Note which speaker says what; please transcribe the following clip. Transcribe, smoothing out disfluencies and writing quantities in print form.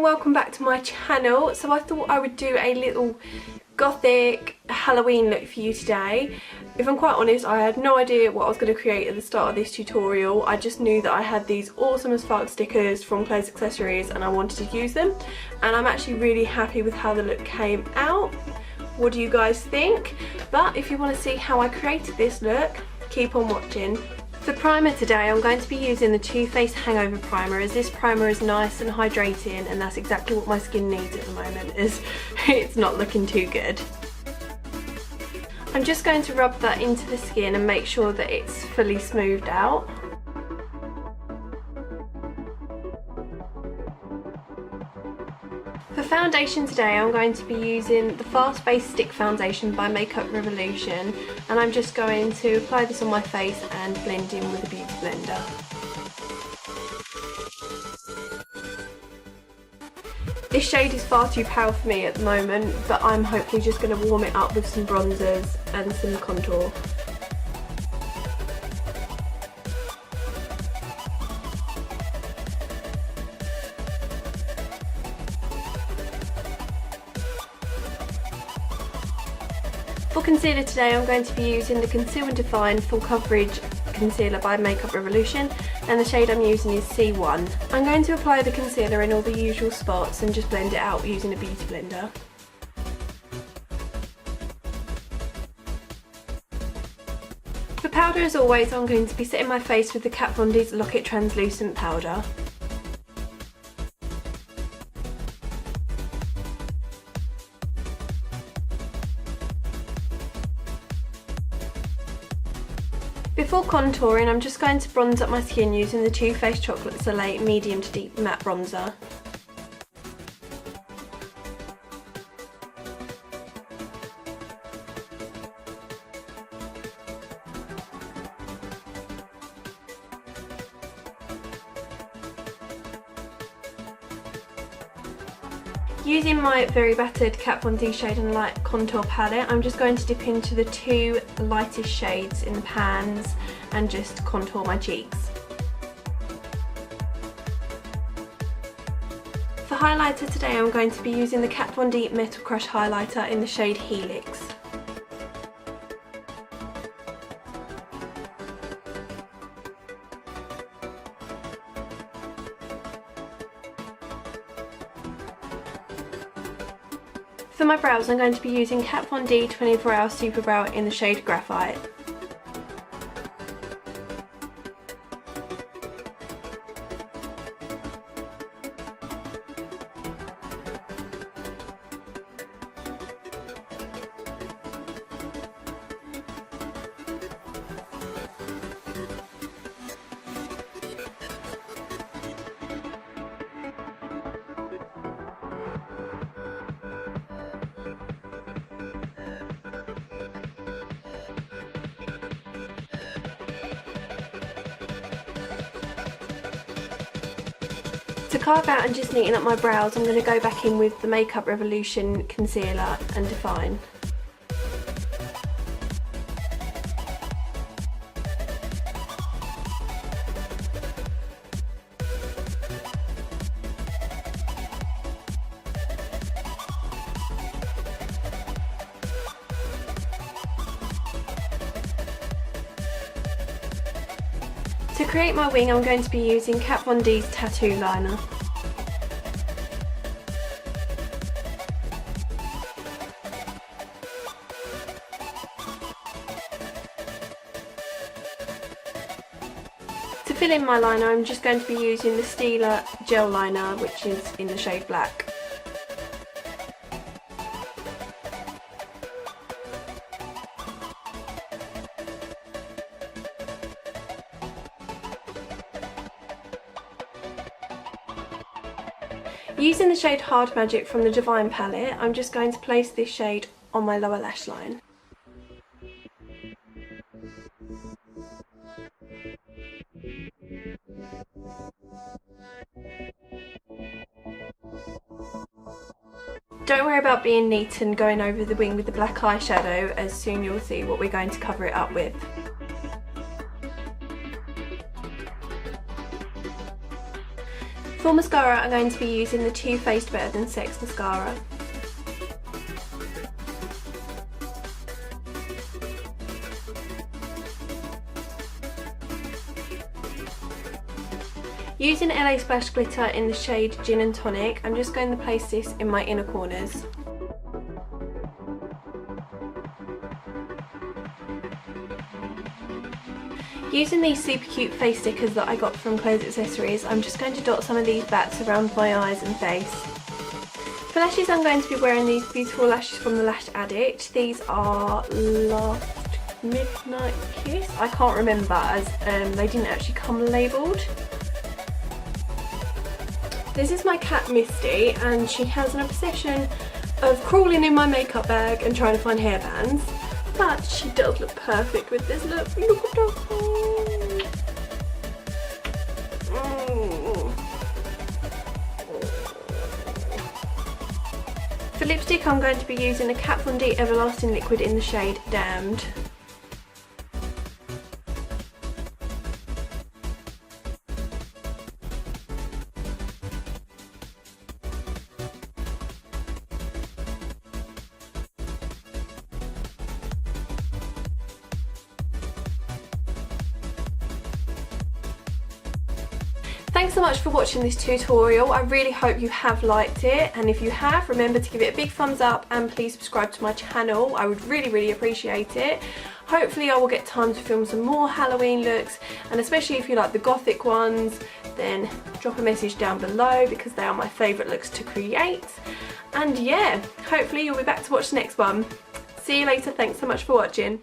Speaker 1: and welcome back to my channel. So I thought I would do a little gothic Halloween look for you today. If I'm quite honest, I had no idea what I was going to create at the start of this tutorial. I just knew that I had these awesome as fuck stickers from Clothes Accessories and I wanted to use them, and I'm actually really happy with how the look came out. What do you guys think? But if you want to see how I created this look, keep on watching. For primer today, I'm going to be using the Too Faced Hangover Primer, as this primer is nice and hydrating, and that's exactly what my skin needs at the moment, as it's not looking too good. I'm just going to rub that into the skin and make sure that it's fully smoothed out. For foundation today, I'm going to be using the Fast Base Stick Foundation by Makeup Revolution, and I'm just going to apply this on my face and blend in with a beauty blender. This shade is far too pale for me at the moment, but I'm hopefully just going to warm it up with some bronzers and some contour. For concealer today, I'm going to be using the Conceal and Define Full Coverage Concealer by Makeup Revolution, and the shade I'm using is C1. I'm going to apply the concealer in all the usual spots and just blend it out using a beauty blender. For powder, as always, I'm going to be setting my face with the Kat Von D's Lock It Translucent Powder. Before contouring, I'm just going to bronze up my skin using the Too Faced Chocolate Soleil Medium to Deep Matte Bronzer. Using my very battered Kat Von D Shade and Light contour palette, I'm just going to dip into the two lightest shades in the pans and just contour my cheeks. For highlighter today, I'm going to be using the Kat Von D Metal Crush Highlighter in the shade Helix. For my brows, I'm going to be using Kat Von D 24 Hour Super Brow in the shade Graphite. To carve out and just neaten up my brows, I'm going to go back in with the Makeup Revolution Concealer and Define. To create my wing, I'm going to be using Kat Von D's Tattoo Liner. To fill in my liner, I'm just going to be using the Stila Gel Liner, which is in the shade Black. Using the shade Hard Magic from the Divine palette, I'm just going to place this shade on my lower lash line. Don't worry about being neat and going over the wing with the black eyeshadow, as soon you'll see what we're going to cover it up with. For mascara, I'm going to be using the Too Faced Better Than Sex mascara. Using LA Splash Glitter in the shade Gin and Tonic, I'm just going to place this in my inner corners. Using these super cute face stickers that I got from Clothes Accessories, I'm just going to dot some of these bats around my eyes and face. For lashes, I'm going to be wearing these beautiful lashes from the Lash Addict. These are Last Midnight Kiss. I can't remember as they didn't actually come labelled. This is my cat Misty, and she has an obsession of crawling in my makeup bag and trying to find hairbands. But she does look perfect with this look. Look at that. For lipstick, I'm going to be using a Kat Von D Everlasting Liquid in the shade Damned. Thanks so much for watching this tutorial. I really hope you have liked it, and if you have, remember to give it a big thumbs up and please subscribe to my channel. I would really appreciate it. Hopefully I will get time to film some more Halloween looks, and especially if you like the gothic ones, then drop a message down below because they are my favourite looks to create. And yeah, hopefully you'll be back to watch the next one. See you later, thanks so much for watching.